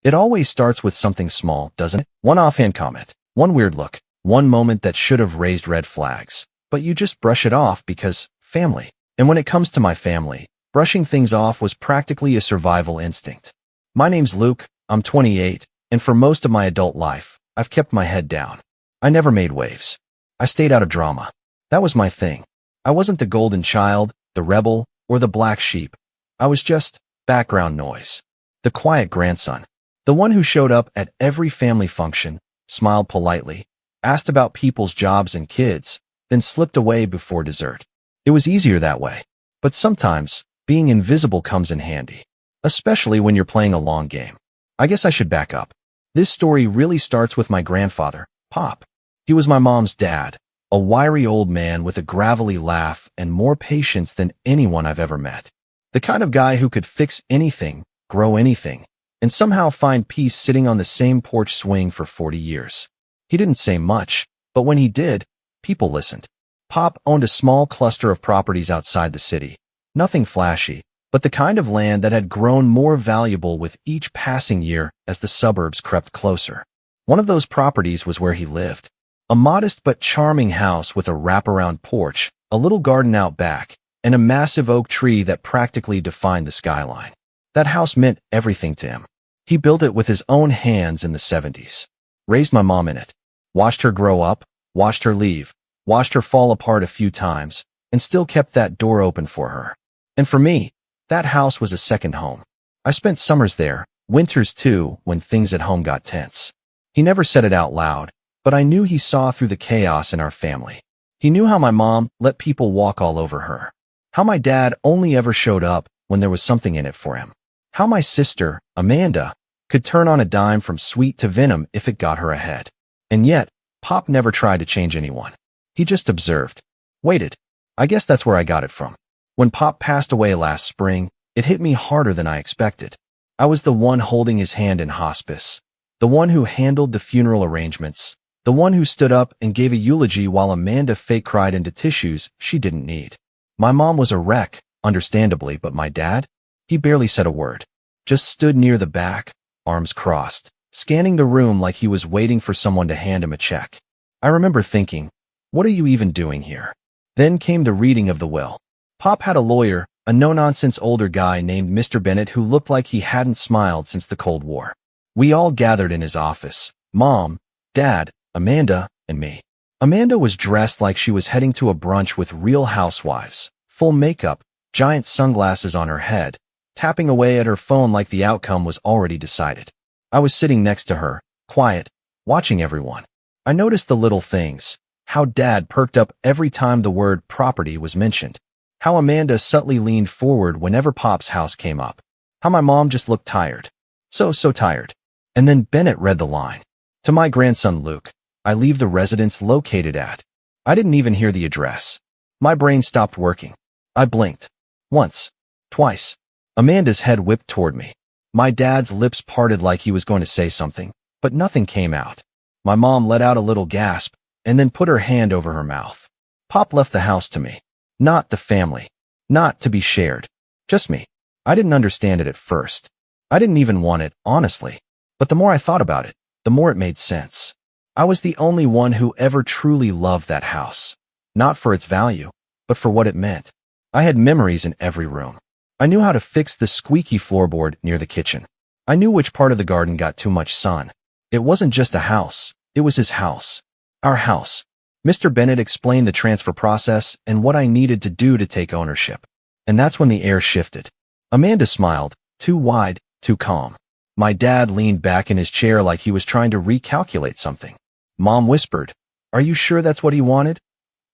It always starts with something small, doesn't it? One offhand comment, one weird look, one moment that should have raised red flags. But you just brush it off because family. And when it comes to my family, brushing things off was practically a survival instinct. My name's Luke, I'm 28, and for most of my adult life, I've kept my head down. I never made waves. I stayed out of drama. That was my thing. I wasn't the golden child, the rebel, or the black sheep. I was just background noise. The quiet grandson. The one who showed up at every family function, smiled politely, asked about people's jobs and kids, then slipped away before dessert. It was easier that way. But sometimes, being invisible comes in handy. Especially when you're playing a long game. I guess I should back up. This story really starts with my grandfather, Pop. He was my mom's dad, a wiry old man with a gravelly laugh and more patience than anyone I've ever met. The kind of guy who could fix anything, grow anything, and somehow find peace sitting on the same porch swing for 40 years. He didn't say much, but when he did, people listened. Pop owned a small cluster of properties outside the city. Nothing flashy, but the kind of land that had grown more valuable with each passing year as the suburbs crept closer. One of those properties was where he lived. A modest but charming house with a wraparound porch, a little garden out back, and a massive oak tree that practically defined the skyline. That house meant everything to him. He built it with his own hands in the 70s. Raised my mom in it. Watched her grow up, watched her leave, watched her fall apart a few times, and still kept that door open for her. And for me, that house was a second home. I spent summers there, winters too, when things at home got tense. He never said it out loud, but I knew he saw through the chaos in our family. He knew how my mom let people walk all over her. How my dad only ever showed up when there was something in it for him. How my sister, Amanda, could turn on a dime from sweet to venom if it got her ahead. And yet, Pop never tried to change anyone. He just observed. Waited. I guess that's where I got it from. When Pop passed away last spring, it hit me harder than I expected. I was the one holding his hand in hospice. The one who handled the funeral arrangements. The one who stood up and gave a eulogy while Amanda fake cried into tissues she didn't need. My mom was a wreck, understandably, but my dad? He barely said a word. Just stood near the back, arms crossed, scanning the room like he was waiting for someone to hand him a check. I remember thinking, what are you even doing here? Then came the reading of the will. Pop had a lawyer, a no-nonsense older guy named Mr. Bennett who looked like he hadn't smiled since the Cold War. We all gathered in his office, Mom, Dad, Amanda, and me. Amanda was dressed like she was heading to a brunch with Real Housewives, full makeup, giant sunglasses on her head, tapping away at her phone like the outcome was already decided. I was sitting next to her, quiet, watching everyone. I noticed the little things, how Dad perked up every time the word property was mentioned, how Amanda subtly leaned forward whenever Pop's house came up, how my mom just looked tired. So tired. And then Bennett read the line. To my grandson Luke, I leave the residence located at. I didn't even hear the address. My brain stopped working. I blinked. Once. Twice. Amanda's head whipped toward me. My dad's lips parted like he was going to say something, but nothing came out. My mom let out a little gasp and then put her hand over her mouth. Pop left the house to me. Not the family. Not to be shared. Just me. I didn't understand it at first. I didn't even want it, honestly. But the more I thought about it, the more it made sense. I was the only one who ever truly loved that house. Not for its value, but for what it meant. I had memories in every room. I knew how to fix the squeaky floorboard near the kitchen. I knew which part of the garden got too much sun. It wasn't just a house. It was his house. Our house. Mr. Bennett explained the transfer process and what I needed to do to take ownership. And that's when the air shifted. Amanda smiled, too wide, too calm. My dad leaned back in his chair like he was trying to recalculate something. Mom whispered, "Are you sure that's what he wanted?"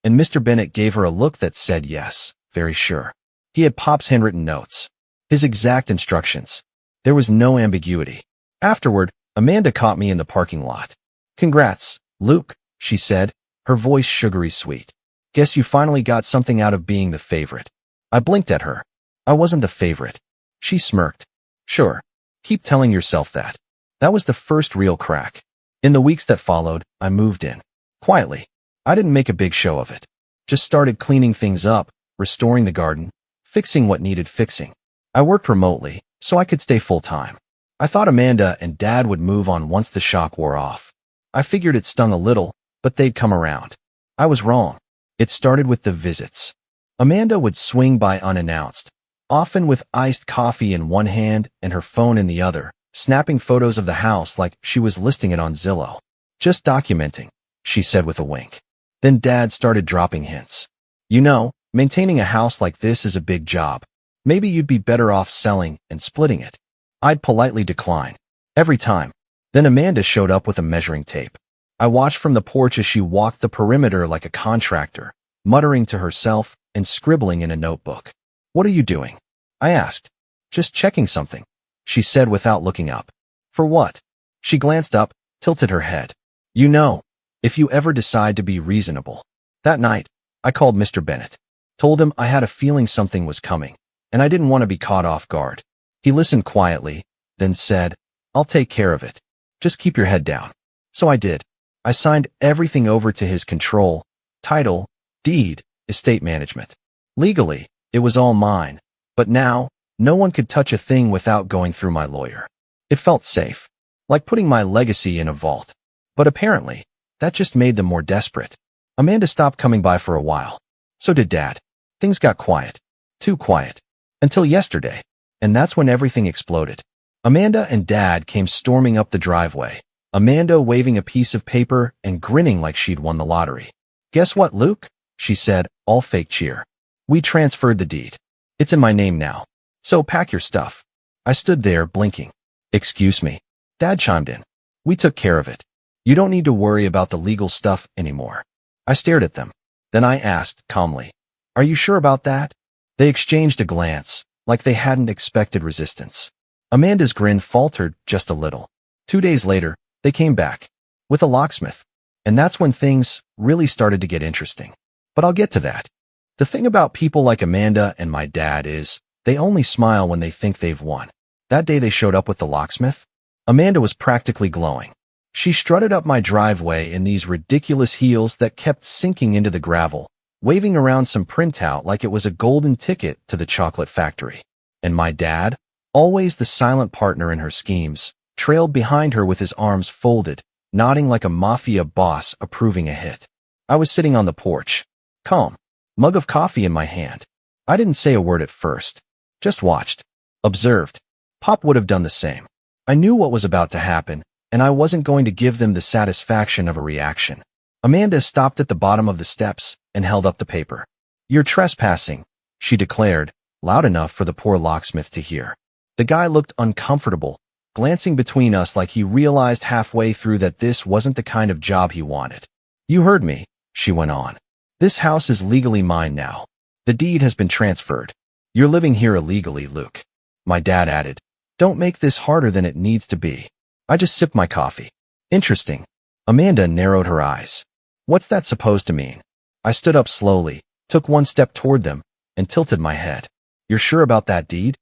And Mr. Bennett gave her a look that said yes, very sure. He had Pop's handwritten notes. His exact instructions. There was no ambiguity. Afterward, Amanda caught me in the parking lot. "Congrats, Luke," she said, her voice sugary sweet. "Guess you finally got something out of being the favorite." I blinked at her. I wasn't the favorite. She smirked. "Sure. Keep telling yourself that." That was the first real crack. In the weeks that followed, I moved in. Quietly. I didn't make a big show of it. Just started cleaning things up, restoring the garden, fixing what needed fixing. I worked remotely, so I could stay full-time. I thought Amanda and Dad would move on once the shock wore off. I figured it stung a little, but they'd come around. I was wrong. It started with the visits. Amanda would swing by unannounced, often with iced coffee in one hand and her phone in the other, snapping photos of the house like she was listing it on Zillow. Just documenting, she said with a wink. Then Dad started dropping hints. You know, maintaining a house like this is a big job. Maybe you'd be better off selling and splitting it. I'd politely decline. Every time. Then Amanda showed up with a measuring tape. I watched from the porch as she walked the perimeter like a contractor, muttering to herself and scribbling in a notebook. What are you doing? I asked. Just checking something, she said without looking up. For what? She glanced up, tilted her head. You know, if you ever decide to be reasonable. That night, I called Mr. Bennett. Told him I had a feeling something was coming, and I didn't want to be caught off guard. He listened quietly, then said, I'll take care of it. Just keep your head down. So I did. I signed everything over to his control, title, deed, estate management. Legally, it was all mine, but now, no one could touch a thing without going through my lawyer. It felt safe, like putting my legacy in a vault. But apparently, that just made them more desperate. Amanda stopped coming by for a while. So did Dad. Things got quiet. Too quiet. Until yesterday. And that's when everything exploded. Amanda and Dad came storming up the driveway, Amanda waving a piece of paper and grinning like she'd won the lottery. Guess what, Luke? She said, all fake cheer. We transferred the deed. It's in my name now. So pack your stuff. I stood there, blinking. Excuse me. Dad chimed in. We took care of it. You don't need to worry about the legal stuff anymore. I stared at them. Then I asked, calmly, Are you sure about that? They exchanged a glance, like they hadn't expected resistance. Amanda's grin faltered just a little. 2 days later, they came back. With a locksmith. And that's when things really started to get interesting. But I'll get to that. The thing about people like Amanda and my dad is, they only smile when they think they've won. That day they showed up with the locksmith, Amanda was practically glowing. She strutted up my driveway in these ridiculous heels that kept sinking into the gravel, waving around some printout like it was a golden ticket to the chocolate factory. And my dad, always the silent partner in her schemes, trailed behind her with his arms folded, nodding like a mafia boss approving a hit. I was sitting on the porch, calm, mug of coffee in my hand. I didn't say a word at first, just watched, observed. Pop would have done the same. I knew what was about to happen, and I wasn't going to give them the satisfaction of a reaction. Amanda stopped at the bottom of the steps and held up the paper. You're trespassing, she declared, loud enough for the poor locksmith to hear. The guy looked uncomfortable, glancing between us like he realized halfway through that this wasn't the kind of job he wanted. You heard me, she went on. This house is legally mine now. The deed has been transferred. You're living here illegally, Luke. My dad added, Don't make this harder than it needs to be. I just sipped my coffee. Interesting. Amanda narrowed her eyes. What's that supposed to mean? I stood up slowly, took one step toward them, and tilted my head. You're sure about that deed?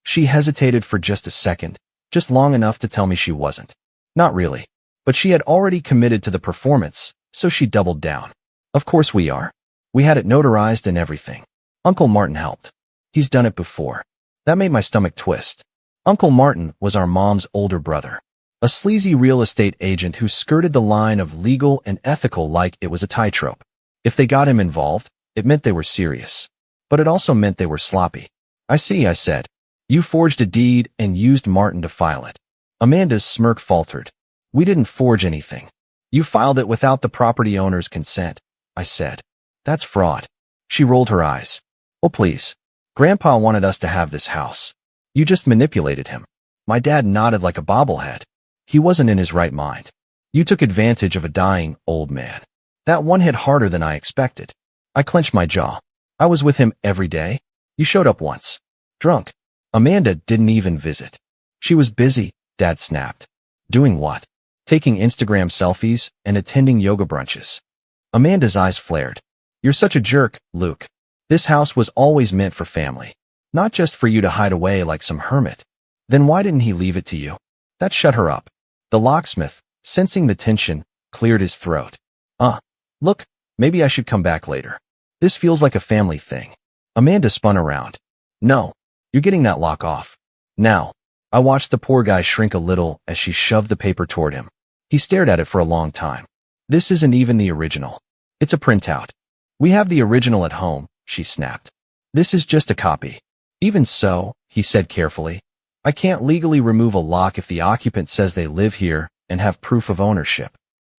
She hesitated for just a second, just long enough to tell me she wasn't. Not really. But she had already committed to the performance, so she doubled down. Of course we are. We had it notarized and everything. Uncle Martin helped. He's done it before. That made my stomach twist. Uncle Martin was our mom's older brother. A sleazy real estate agent who skirted the line of legal and ethical like it was a tightrope. If they got him involved, it meant they were serious. But it also meant they were sloppy. I see, I said. You forged a deed and used Martin to file it. Amanda's smirk faltered. We didn't forge anything. You filed it without the property owner's consent, I said. That's fraud. She rolled her eyes. Oh, please. Grandpa wanted us to have this house. You just manipulated him. My dad nodded like a bobblehead. He wasn't in his right mind. You took advantage of a dying old man. That one hit harder than I expected. I clenched my jaw. I was with him every day. You showed up once. Drunk. Amanda didn't even visit. She was busy, Dad snapped. Doing what? Taking Instagram selfies and attending yoga brunches. Amanda's eyes flared. You're such a jerk, Luke. This house was always meant for family. Not just for you to hide away like some hermit. Then why didn't he leave it to you? That shut her up. The locksmith, sensing the tension, cleared his throat. Look, maybe I should come back later. This feels like a family thing. Amanda spun around. No, you're getting that lock off. Now. I watched the poor guy shrink a little as she shoved the paper toward him. He stared at it for a long time. This isn't even the original. It's a printout. We have the original at home, she snapped. This is just a copy. Even so, he said carefully, I can't legally remove a lock if the occupant says they live here and have proof of ownership.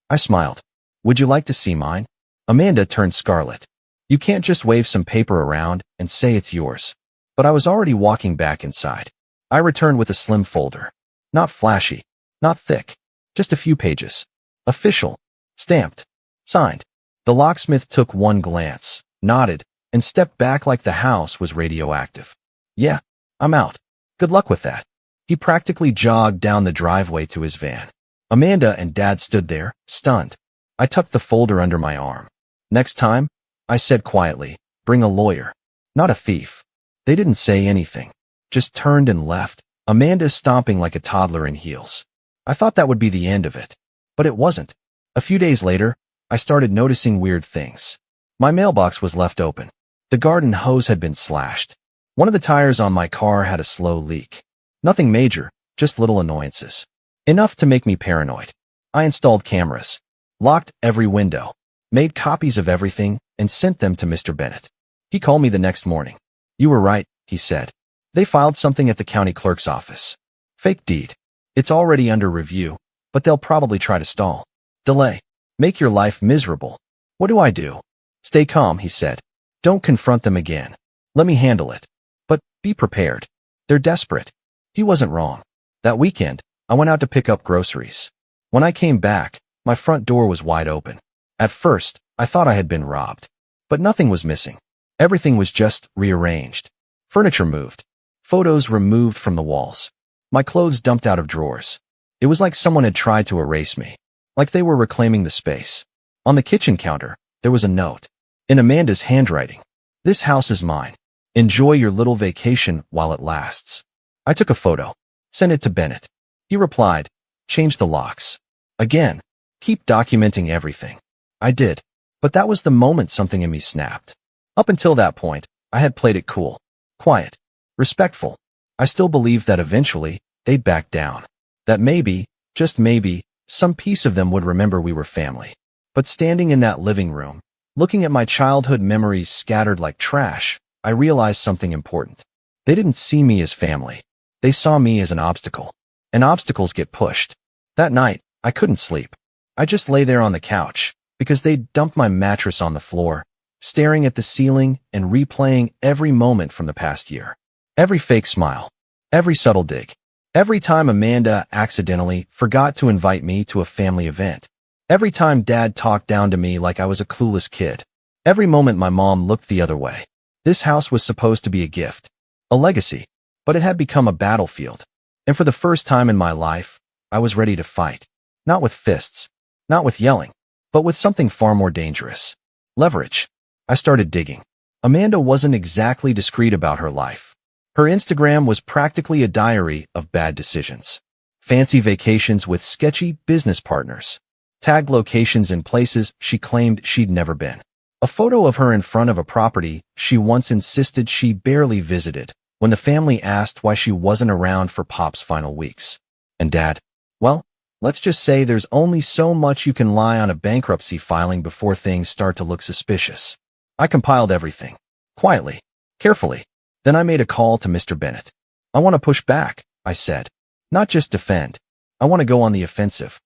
I smiled. Would you like to see mine? Amanda turned scarlet. You can't just wave some paper around and say it's yours. But I was already walking back inside. I returned with a slim folder. Not flashy, not thick, just a few pages. Official, stamped, signed. The locksmith took one glance, nodded, and stepped back like the house was radioactive. Yeah, I'm out. Good luck with that. He practically jogged down the driveway to his van. Amanda and Dad stood there, stunned. I tucked the folder under my arm. Next time, I said quietly, bring a lawyer, not a thief. They didn't say anything, just turned and left, Amanda stomping like a toddler in heels. I thought that would be the end of it, but it wasn't. A few days later, I started noticing weird things. My mailbox was left open. The garden hose had been slashed. One of the tires on my car had a slow leak. Nothing major, just little annoyances. Enough to make me paranoid. I installed cameras, locked every window, made copies of everything, and sent them to Mr. Bennett. He called me the next morning. You were right, he said. They filed something at the county clerk's office. Fake deed. It's already under review, but they'll probably try to stall. Delay. Make your life miserable. What do I do? Stay calm, he said. Don't confront them again. Let me handle it. But be prepared. They're desperate. He wasn't wrong. That weekend, I went out to pick up groceries. When I came back, my front door was wide open. At first, I thought I had been robbed. But nothing was missing. Everything was just rearranged. Furniture moved. Photos removed from the walls. My clothes dumped out of drawers. It was like someone had tried to erase me. Like they were reclaiming the space. On the kitchen counter, there was a note. In Amanda's handwriting. This house is mine. Enjoy your little vacation while it lasts. I took a photo. Sent it to Bennett. He replied, change the locks. Again, keep documenting everything. I did. But that was the moment something in me snapped. Up until that point, I had played it cool, quiet, respectful. I still believed that eventually, they'd back down. That maybe, just maybe, some piece of them would remember we were family. But standing in that living room, looking at my childhood memories scattered like trash, I realized something important. They didn't see me as family. They saw me as an obstacle. And obstacles get pushed. That night, I couldn't sleep. I just lay there on the couch, because they'd dumped my mattress on the floor, staring at the ceiling and replaying every moment from the past year. Every fake smile. Every subtle dig. Every time Amanda accidentally forgot to invite me to a family event. Every time Dad talked down to me like I was a clueless kid. Every moment my mom looked the other way. This house was supposed to be a gift. A legacy. But it had become a battlefield. And for the first time in my life, I was ready to fight. Not with fists. Not with yelling. But with something far more dangerous. Leverage. I started digging. Amanda wasn't exactly discreet about her life. Her Instagram was practically a diary of bad decisions. Fancy vacations with sketchy business partners. Tagged locations in places she claimed she'd never been. A photo of her in front of a property she once insisted she barely visited when the family asked why she wasn't around for Pop's final weeks. And Dad, well, let's just say there's only so much you can lie on a bankruptcy filing before things start to look suspicious. I compiled everything. Quietly. Carefully. Then I made a call to Mr. Bennett. I want to push back, I said. Not just defend. I want to go on the offensive.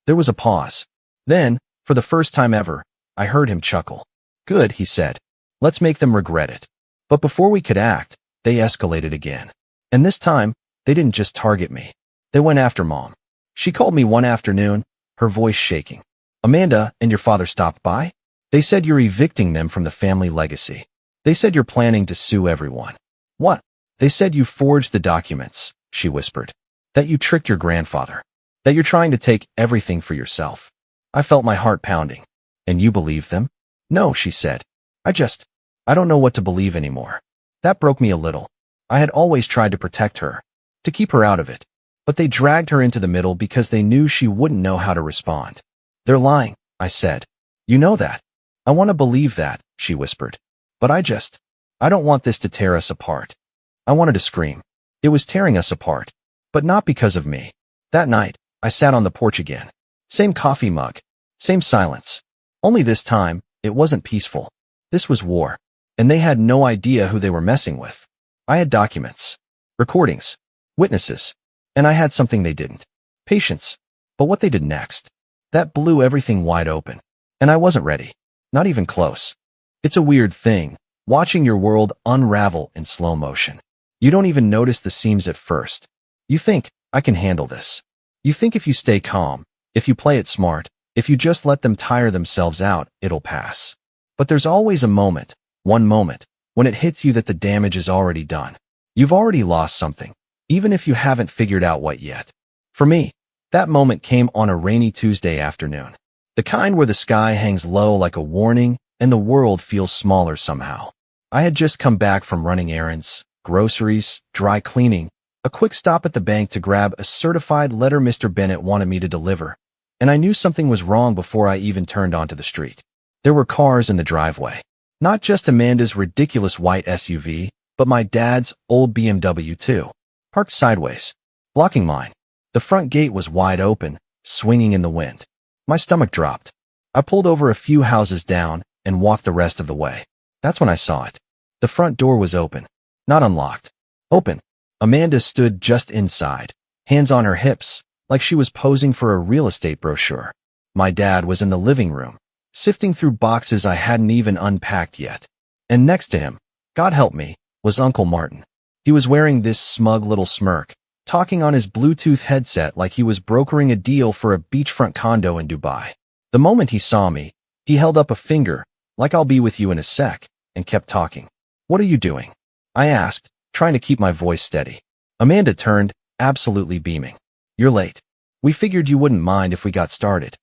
There was a pause. Then, for the first time ever, I heard him chuckle. Good, he said. Let's make them regret it. But before we could act, they escalated again. And this time, they didn't just target me. They went after Mom. She called me one afternoon, her voice shaking. Amanda and your father stopped by? They said you're evicting them from the family legacy. They said you're planning to sue everyone. What? They said you forged the documents, she whispered. That you tricked your grandfather. That you're trying to take everything for yourself. I felt my heart pounding. And you believe them? No, she said. I don't know what to believe anymore. That broke me a little. I had always tried to protect her, to keep her out of it. But they dragged her into the middle because they knew she wouldn't know how to respond. They're lying, I said. You know that. I want to believe that, she whispered. But I don't want this to tear us apart. I wanted to scream. It was tearing us apart. but not because of me. That night, I sat on the porch again. Same coffee mug. Same silence. Only this time, it wasn't peaceful. This was war. And they had no idea who they were messing with. I had documents, recordings, witnesses, and I had something they didn't. Patience. But what they did next, that blew everything wide open. And I wasn't ready. Not even close. It's a weird thing, watching your world unravel in slow motion. You don't even notice the seams at first. You think, I can handle this. You think if you stay calm, if you play it smart, if you just let them tire themselves out, it'll pass. But there's always a moment, one moment, when it hits you that the damage is already done. You've already lost something, even if you haven't figured out what yet. For me, that moment came on a rainy Tuesday afternoon. The kind where the sky hangs low like a warning and the world feels smaller somehow. I had just come back from running errands, groceries, dry cleaning, a quick stop at the bank to grab a certified letter Mr. Bennett wanted me to deliver, and I knew something was wrong before I even turned onto the street. There were cars in the driveway. Not just Amanda's ridiculous white SUV, but my dad's old BMW too, parked sideways, blocking mine. The front gate was wide open, swinging in the wind. My stomach dropped. I pulled over a few houses down and walked the rest of the way. That's when I saw it. The front door was open, not unlocked. Open. Amanda stood just inside, hands on her hips, like she was posing for a real estate brochure. My dad was in the living room, sifting through boxes I hadn't even unpacked yet. And next to him, God help me, was Uncle Martin. He was wearing this smug little smirk, talking on his Bluetooth headset like he was brokering a deal for a beachfront condo in Dubai. The moment he saw me, he held up a finger, like I'll be with you in a sec, and kept talking. What are you doing? I asked, trying to keep my voice steady. Amanda turned, absolutely beaming. You're late. We figured you wouldn't mind if we got started.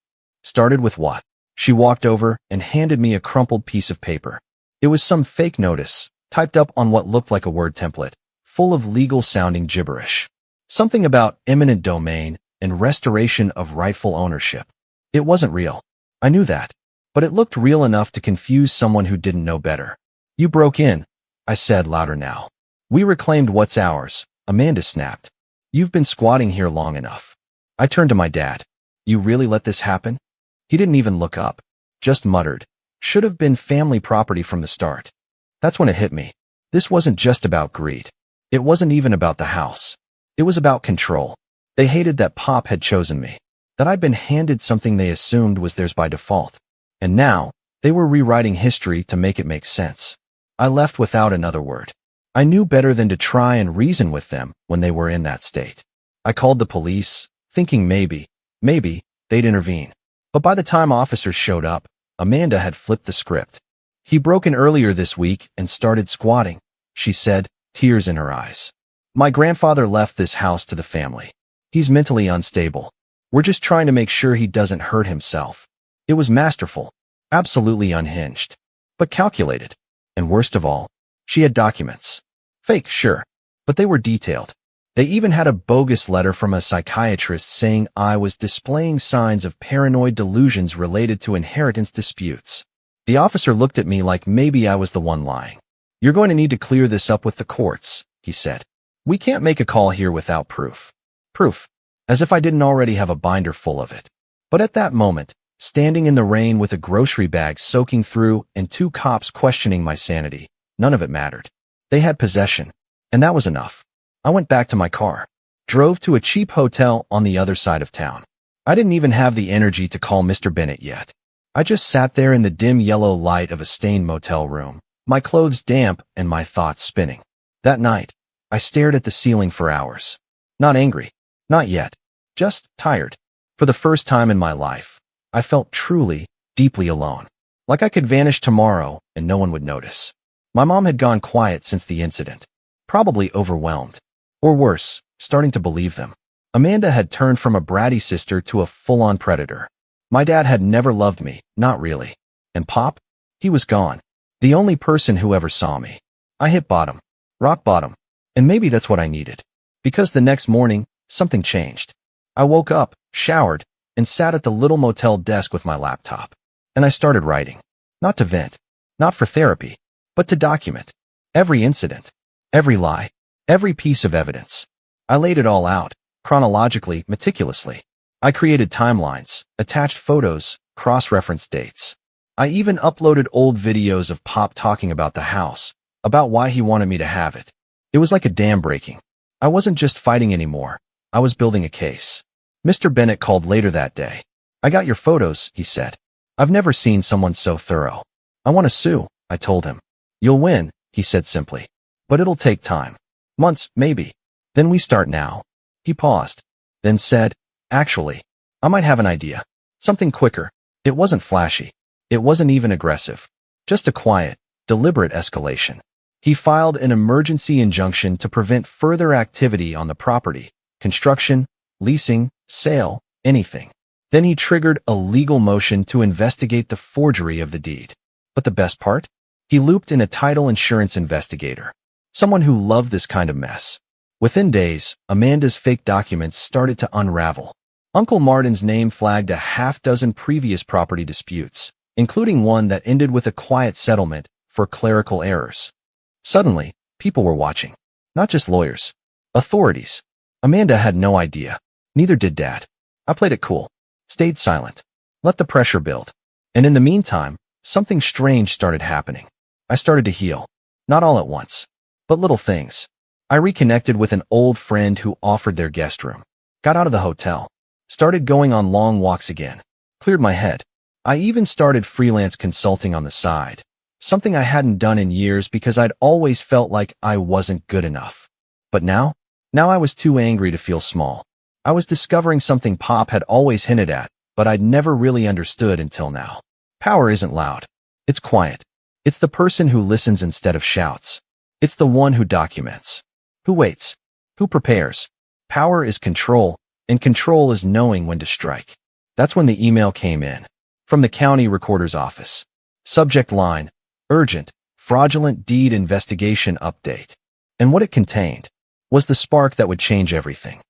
Started with what? She walked over and handed me a crumpled piece of paper. It was some fake notice, typed up on what looked like a word template, full of legal-sounding gibberish. Something about eminent domain and restoration of rightful ownership. It wasn't real. I knew that. But it looked real enough to confuse someone who didn't know better. You broke in, I said louder now. We reclaimed what's ours, Amanda snapped. You've been squatting here long enough. I turned to my dad. You really let this happen? He didn't even look up, just muttered. Should have been family property from the start. That's when it hit me. This wasn't just about greed. It wasn't even about the house. It was about control. They hated that Pop had chosen me, that I'd been handed something they assumed was theirs by default. And now, they were rewriting history to make it make sense. I left without another word. I knew better than to try and reason with them when they were in that state. I called the police, thinking maybe, they'd intervene. But by the time officers showed up, Amanda had flipped the script. He broke in earlier this week and started squatting, she said, tears in her eyes. My grandfather left this house to the family. He's mentally unstable. We're just trying to make sure he doesn't hurt himself. It was masterful, absolutely unhinged, but calculated. And worst of all, she had documents. Fake, sure, but they were detailed. They even had a bogus letter from a psychiatrist saying I was displaying signs of paranoid delusions related to inheritance disputes. The officer looked at me like maybe I was the one lying. You're going to need to clear this up with the courts, he said. We can't make a call here without proof. Proof. As if I didn't already have a binder full of it. But at that moment, standing in the rain with a grocery bag soaking through and 2 cops questioning my sanity, none of it mattered. They had possession, and that was enough. I went back to my car, drove to a cheap hotel on the other side of town. I didn't even have the energy to call Mr. Bennett yet. I just sat there in the dim yellow light of a stained motel room, my clothes damp and my thoughts spinning. That night, I stared at the ceiling for hours. Not angry. Not yet. Just tired. For the first time in my life, I felt truly, deeply alone. Like I could vanish tomorrow and no one would notice. My mom had gone quiet since the incident. Probably overwhelmed. Or worse, starting to believe them. Amanda had turned from a bratty sister to a full-on predator. My dad had never loved me, not really. And Pop? He was gone. The only person who ever saw me. I hit bottom. Rock bottom. And maybe that's what I needed. Because the next morning, something changed. I woke up, showered, and sat at the little motel desk with my laptop. And I started writing. Not to vent. Not for therapy. But to document. Every incident. Every lie. Every piece of evidence. I laid it all out, chronologically, meticulously. I created timelines, attached photos, cross-referenced dates. I even uploaded old videos of Pop talking about the house, about why he wanted me to have it. It was like a dam breaking. I wasn't just fighting anymore. I was building a case. Mr. Bennett called later that day. "I got your photos," he said. "I've never seen someone so thorough." "I want to sue," I told him. "You'll win," he said simply. "But it'll take time. Months, maybe." "Then we start now." He paused, then said, "Actually, I might have an idea. Something quicker." It wasn't flashy. It wasn't even aggressive. Just a quiet, deliberate escalation. He filed an emergency injunction to prevent further activity on the property, construction, leasing, sale, anything. Then he triggered a legal motion to investigate the forgery of the deed. But the best part? He looped in a title insurance investigator, someone who loved this kind of mess. Within days, Amanda's fake documents started to unravel. Uncle Martin's name flagged a half-dozen previous property disputes, including one that ended with a quiet settlement for clerical errors. Suddenly, people were watching. Not just lawyers. Authorities. Amanda had no idea. Neither did Dad. I played it cool. Stayed silent. Let the pressure build. And in the meantime, something strange started happening. I started to heal. Not all at once, but little things. I reconnected with an old friend who offered their guest room. Got out of the hotel. Started going on long walks again. Cleared my head. I even started freelance consulting on the side. Something I hadn't done in years because I'd always felt like I wasn't good enough. But now I was too angry to feel small. I was discovering something Pop had always hinted at, but I'd never really understood until now. Power isn't loud. It's quiet. It's the person who listens instead of shouts. It's the one who documents, who waits, who prepares. Power is control, and control is knowing when to strike. That's when the email came in. From the county recorder's office. Subject line: urgent, fraudulent deed investigation update. And what it contained was the spark that would change everything.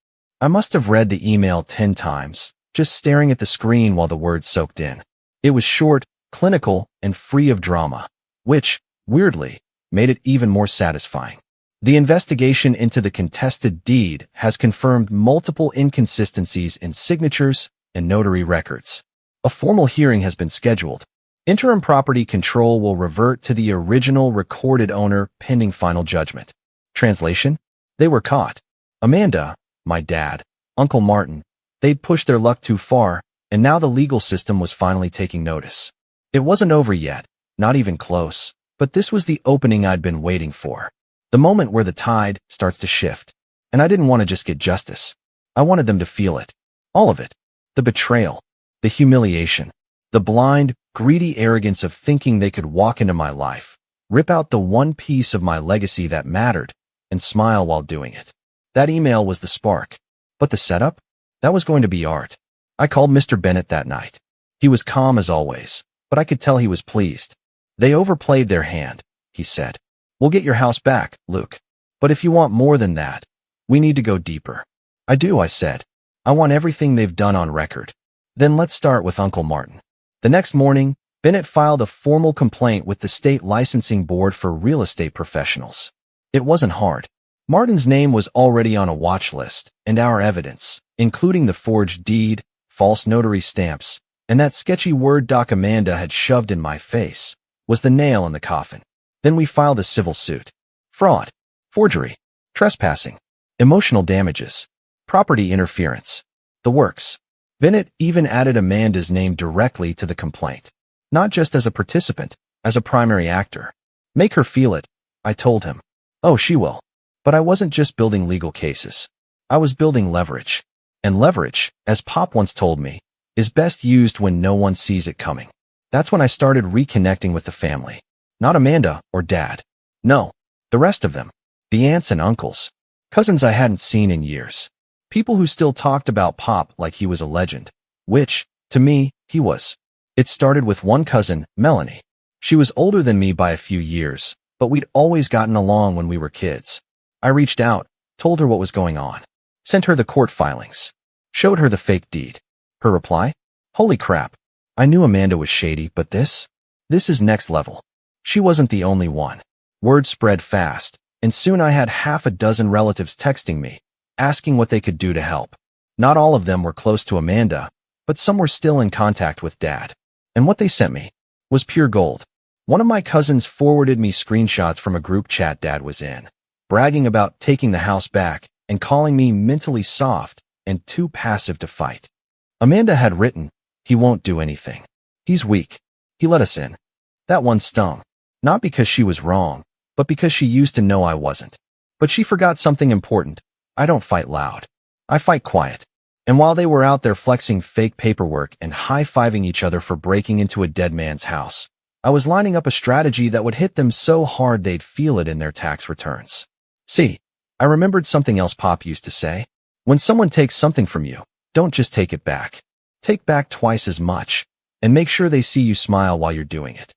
I must have read the email 10 times, just staring at the screen while the words soaked in. It was short, clinical, and free of drama, which, weirdly, made it even more satisfying. The investigation into the contested deed has confirmed multiple inconsistencies in signatures and notary records. A formal hearing has been scheduled. Interim property control will revert to the original recorded owner pending final judgment. Translation: they were caught. Amanda, my dad, Uncle Martin, they'd pushed their luck too far, and now the legal system was finally taking notice. It wasn't over yet, not even close, but this was the opening I'd been waiting for. The moment where the tide starts to shift. And I didn't want to just get justice. I wanted them to feel it. All of it. The betrayal. The humiliation. The blind, greedy arrogance of thinking they could walk into my life, rip out the one piece of my legacy that mattered, and smile while doing it. That email was the spark. But the setup? That was going to be art. I called Mr. Bennett that night. He was calm as always, but I could tell he was pleased. "They overplayed their hand," he said. "We'll get your house back, Luke. But if you want more than that, we need to go deeper." "I do," I said. "I want everything they've done on record." "Then let's start with Uncle Martin." The next morning, Bennett filed a formal complaint with the state licensing board for real estate professionals. It wasn't hard. Martin's name was already on a watch list, and our evidence, including the forged deed, false notary stamps, and that sketchy Word doc Amanda had shoved in my face, was the nail in the coffin. Then we filed a civil suit. Fraud, forgery, trespassing, emotional damages, property interference, the works. Bennett even added Amanda's name directly to the complaint, not just as a participant, as a primary actor. "Make her feel it," I told him. "Oh, she will." But I wasn't just building legal cases. I was building leverage. And leverage, as Pop once told me, is best used when no one sees it coming. That's when I started reconnecting with the family. Not Amanda or Dad. No, the rest of them. The aunts and uncles. Cousins I hadn't seen in years. People who still talked about Pop like he was a legend. Which, to me, he was. It started with one cousin, Melanie. She was older than me by a few years, but we'd always gotten along when we were kids. I reached out, told her what was going on. Sent her the court filings. Showed her the fake deed. Her reply? "Holy crap. I knew Amanda was shady, but this is next level." She wasn't the only one. Word spread fast, and soon I had half a dozen relatives texting me, asking what they could do to help. Not all of them were close to Amanda, but some were still in contact with Dad. And what they sent me was pure gold. One of my cousins forwarded me screenshots from a group chat Dad was in, bragging about taking the house back and calling me mentally soft and too passive to fight. Amanda had written, "He won't do anything. He's weak. He let us in." That one stung. Not because she was wrong, but because she used to know I wasn't. But she forgot something important. I don't fight loud. I fight quiet. And while they were out there flexing fake paperwork and high-fiving each other for breaking into a dead man's house, I was lining up a strategy that would hit them so hard they'd feel it in their tax returns. See, I remembered something else Pop used to say. When someone takes something from you, don't just take it back. Take back twice as much, and make sure they see you smile while you're doing it.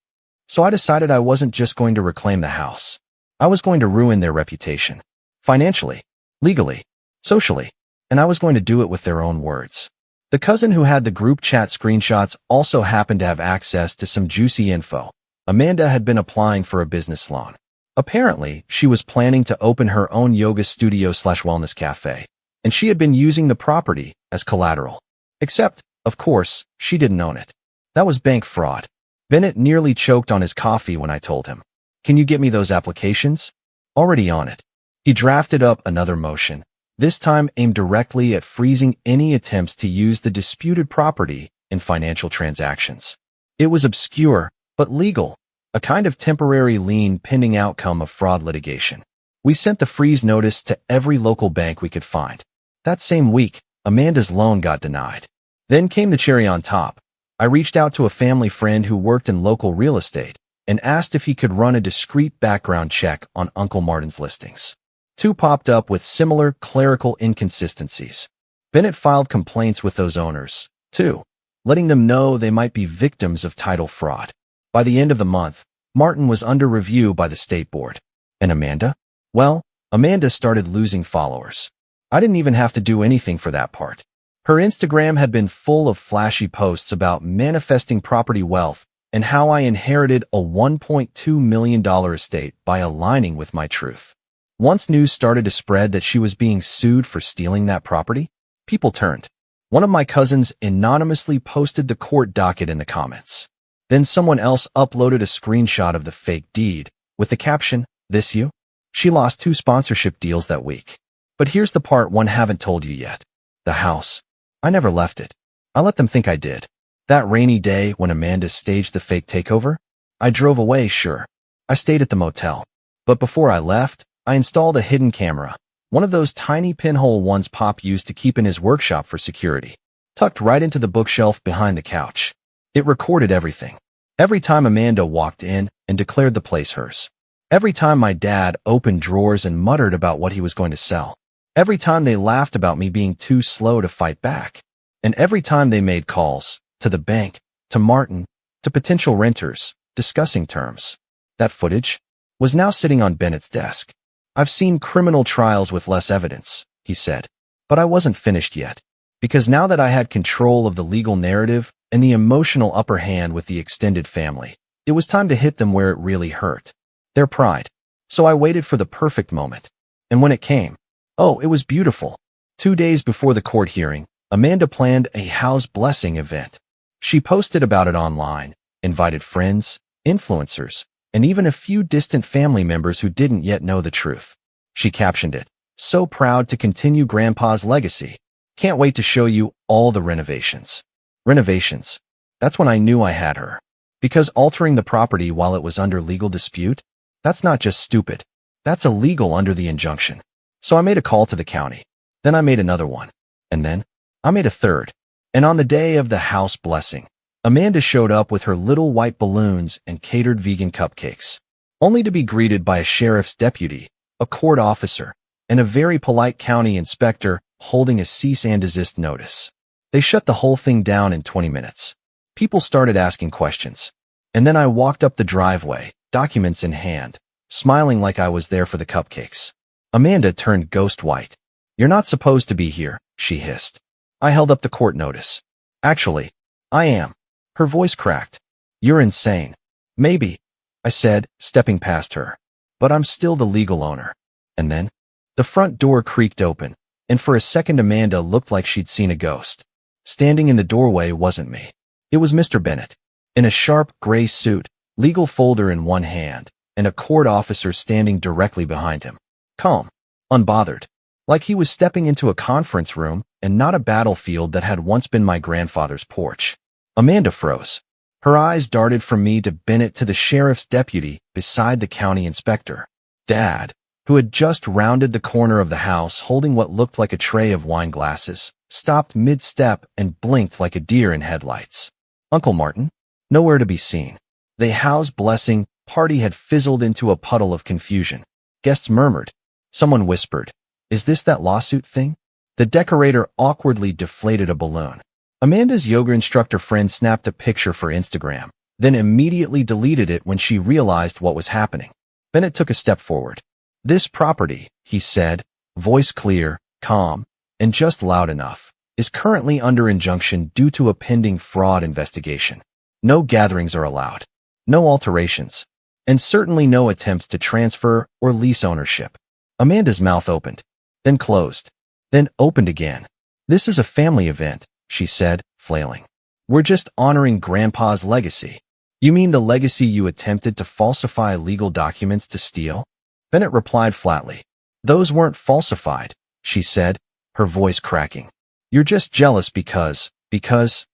So I decided I wasn't just going to reclaim the house. I was going to ruin their reputation. Financially, legally, socially, and I was going to do it with their own words. The cousin who had the group chat screenshots also happened to have access to some juicy info. Amanda had been applying for a business loan. Apparently, she was planning to open her own yoga studio/wellness cafe, and she had been using the property as collateral. Except, of course, she didn't own it. That was bank fraud. Bennett nearly choked on his coffee when I told him, "Can you get me those applications?" Already on it. He drafted up another motion, this time aimed directly at freezing any attempts to use the disputed property in financial transactions. It was obscure, but legal, a kind of temporary lien pending outcome of fraud litigation. We sent the freeze notice to every local bank we could find. That same week, Amanda's loan got denied. Then came the cherry on top. I reached out to a family friend who worked in local real estate and asked if he could run a discreet background check on Uncle Martin's listings. Two popped up with similar clerical inconsistencies. Bennett filed complaints with those owners, too, letting them know they might be victims of title fraud. By the end of the month, Martin was under review by the state board. And Amanda? Well, Amanda started losing followers. I didn't even have to do anything for that part. Her Instagram had been full of flashy posts about manifesting property wealth and how I inherited a $1.2 million estate by aligning with my truth. Once news started to spread that she was being sued for stealing that property, people turned. One of my cousins anonymously posted the court docket in the comments. Then someone else uploaded a screenshot of the fake deed with the caption, "This you?" She lost 2 sponsorship deals that week. But here's the part one haven't told you yet. The house. I never left it. I let them think I did. That rainy day when Amanda staged the fake takeover, I drove away, sure. I stayed at the motel. But before I left, I installed a hidden camera, one of those tiny pinhole ones Pop used to keep in his workshop for security, tucked right into the bookshelf behind the couch. It recorded everything. Every time Amanda walked in and declared the place hers. Every time my dad opened drawers and muttered about what he was going to sell. Every time they laughed about me being too slow to fight back. And every time they made calls, to the bank, to Martin, to potential renters, discussing terms. That footage was now sitting on Bennett's desk. "I've seen criminal trials with less evidence," he said. But I wasn't finished yet. Because now that I had control of the legal narrative and the emotional upper hand with the extended family, it was time to hit them where it really hurt. Their pride. So I waited for the perfect moment. And when it came, oh, it was beautiful. 2 days before the court hearing, Amanda planned a house blessing event. She posted about it online, invited friends, influencers, and even a few distant family members who didn't yet know the truth. She captioned it, "So proud to continue Grandpa's legacy. Can't wait to show you all the renovations." Renovations. That's when I knew I had her. Because altering the property while it was under legal dispute, that's not just stupid. That's illegal under the injunction. So I made a call to the county. Then I made another one. And then I made a third. And on the day of the house blessing, Amanda showed up with her little white balloons and catered vegan cupcakes, only to be greeted by a sheriff's deputy, a court officer, and a very polite county inspector holding a cease and desist notice. They shut the whole thing down in 20 minutes. People started asking questions. And then I walked up the driveway, documents in hand, smiling like I was there for the cupcakes. Amanda turned ghost white. "You're not supposed to be here," she hissed. I held up the court notice. "Actually, I am." Her voice cracked. "You're insane." "Maybe," I said, stepping past her. "But I'm still the legal owner." And then the front door creaked open. and for a second Amanda looked like she'd seen a ghost. Standing in the doorway wasn't me. It was Mr. Bennett, in a sharp gray suit, legal folder in one hand, and a court officer standing directly behind him. Calm, unbothered, like he was stepping into a conference room and not a battlefield that had once been my grandfather's porch. Amanda froze. Her eyes darted from me to Bennett to the sheriff's deputy beside the county inspector. Dad, who had just rounded the corner of the house holding what looked like a tray of wine glasses, stopped mid-step and blinked like a deer in headlights. Uncle Martin? Nowhere to be seen. The house blessing party had fizzled into a puddle of confusion. Guests murmured. Someone whispered, "Is this that lawsuit thing?" The decorator awkwardly deflated a balloon. Amanda's yoga instructor friend snapped a picture for Instagram, then immediately deleted it when she realized what was happening. Bennett took a step forward. "This property," he said, voice clear, calm, and just loud enough, "is currently under injunction due to a pending fraud investigation. No gatherings are allowed. No alterations. And certainly no attempts to transfer or lease ownership." Amanda's mouth opened, then closed, then opened again. "This is a family event," she said, flailing. "We're just honoring Grandpa's legacy." "You mean the legacy you attempted to falsify legal documents to steal?" Bennett replied flatly. "Those weren't falsified," she said, her voice cracking. "You're just jealous because,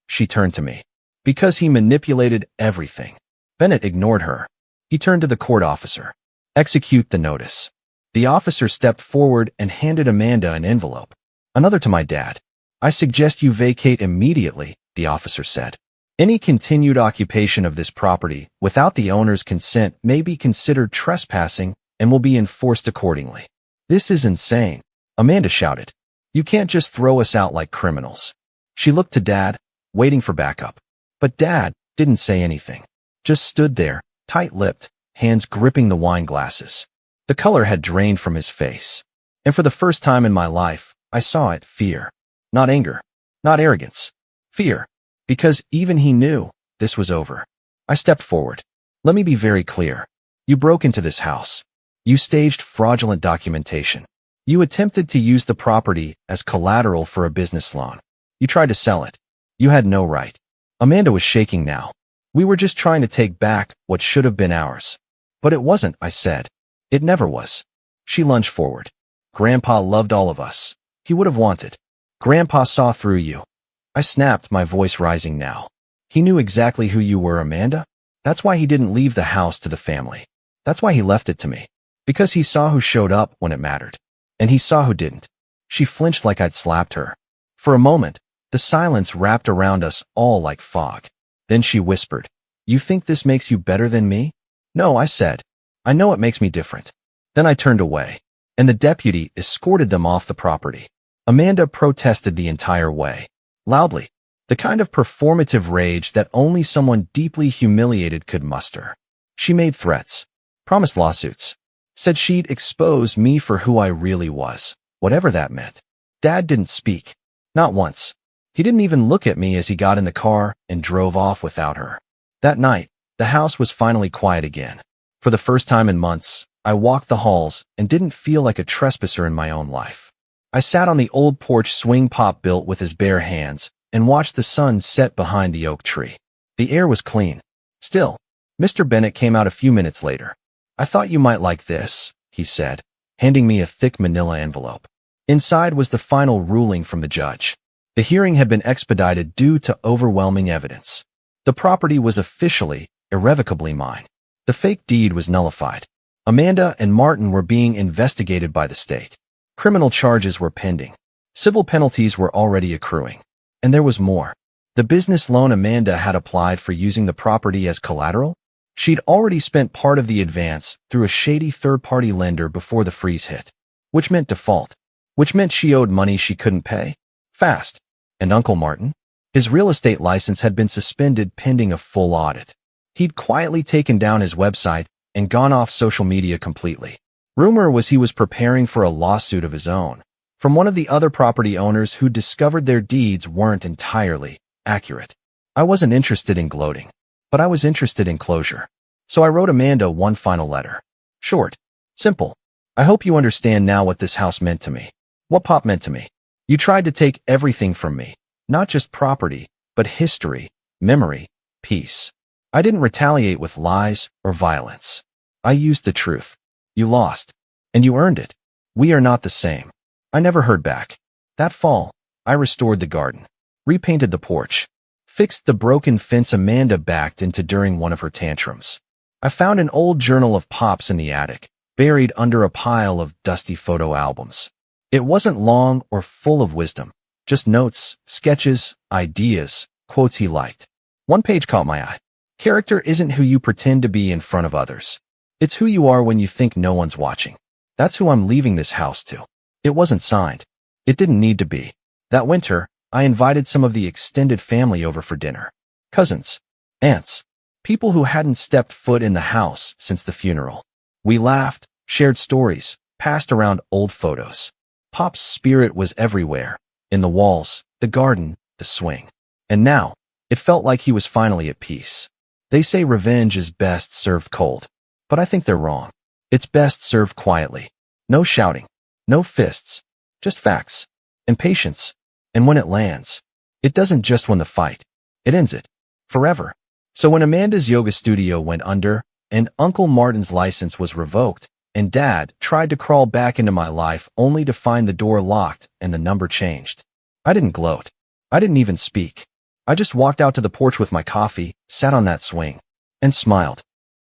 she turned to me. Because he manipulated everything." Bennett ignored her. He turned to the court officer. "Execute the notice." The officer stepped forward and handed Amanda an envelope. "Another to my dad." "I suggest you vacate immediately," the officer said. "Any continued occupation of this property without the owner's consent may be considered trespassing and will be enforced accordingly." "This is insane," Amanda shouted. "You can't just throw us out like criminals." She looked to Dad, waiting for backup. But Dad didn't say anything. Just stood there, tight-lipped, hands gripping the wine glasses. The color had drained from his face. And for the first time in my life, I saw it, fear. Not anger, not arrogance. Fear. Because even he knew this was over. I stepped forward. "Let me be very clear. You broke into this house. You staged fraudulent documentation. You attempted to use the property as collateral for a business loan. You tried to sell it. You had no right." Amanda was shaking now. "We were just trying to take back what should have been ours." "But it wasn't," I said. "It never was." She lunged forward. "Grandpa loved all of us. He would have wanted. Grandpa saw through you." I snapped, my voice rising now. "He knew exactly who you were, Amanda. That's why he didn't leave the house to the family. That's why he left it to me. Because he saw who showed up when it mattered. And he saw who didn't." She flinched like I'd slapped her. For a moment, the silence wrapped around us all like fog. Then she whispered, "You think this makes you better than me?" "No," I said. "I know it makes me different." Then I turned away, and the deputy escorted them off the property. Amanda protested the entire way, loudly, the kind of performative rage that only someone deeply humiliated could muster. She made threats, promised lawsuits, said she'd expose me for who I really was, whatever that meant. Dad didn't speak, not once. He didn't even look at me as he got in the car and drove off without her. That night, the house was finally quiet again. For the first time in months, I walked the halls and didn't feel like a trespasser in my own life. I sat on the old porch swing Pop built with his bare hands and watched the sun set behind the oak tree. The air was clean. Still, Mr. Bennett came out a few minutes later. "I thought you might like this," he said, handing me a thick manila envelope. Inside was the final ruling from the judge. The hearing had been expedited due to overwhelming evidence. The property was officially, irrevocably mine. The fake deed was nullified. Amanda and Martin were being investigated by the state. Criminal charges were pending. Civil penalties were already accruing. And there was more. The business loan Amanda had applied for using the property as collateral? She'd already spent part of the advance through a shady third-party lender before the freeze hit, which meant default, which meant she owed money she couldn't pay. Fast. And Uncle Martin? His real estate license had been suspended pending a full audit. He'd quietly taken down his website and gone off social media completely. Rumor was he was preparing for a lawsuit of his own from one of the other property owners who discovered their deeds weren't entirely accurate. I wasn't interested in gloating, but I was interested in closure. So I wrote Amanda one final letter. Short, simple. "I hope you understand now what this house meant to me. what Pop meant to me. You tried to take everything from me, not just property, but history, memory, peace. I didn't retaliate with lies or violence. I used the truth. You lost, and you earned it. We are not the same. I never heard back. That fall, I restored the garden, repainted the porch, fixed the broken fence Amanda backed into during one of her tantrums. I found an old journal of Pop's in the attic, buried under a pile of dusty photo albums. It wasn't long or full of wisdom, just notes, sketches, ideas, quotes he liked. One page caught my eye. Character isn't who you pretend to be in front of others. It's who you are when you think no one's watching. That's who I'm leaving this house to. It wasn't signed. It didn't need to be. That winter, I invited some of the extended family over for dinner. Cousins, aunts, people who hadn't stepped foot in the house since the funeral. We laughed, shared stories, passed around old photos. Pop's spirit was everywhere, in the walls, the garden, the swing. And now, it felt like he was finally at peace. They say revenge is best served cold, but I think they're wrong. It's best served quietly. No shouting, no fists, just facts and patience. And when it lands, it doesn't just win the fight, it ends it forever. So when Amanda's yoga studio went under and Uncle Martin's license was revoked and Dad tried to crawl back into my life only to find the door locked and the number changed, I didn't gloat. I didn't even speak. I just walked out to the porch with my coffee, sat on that swing, and smiled.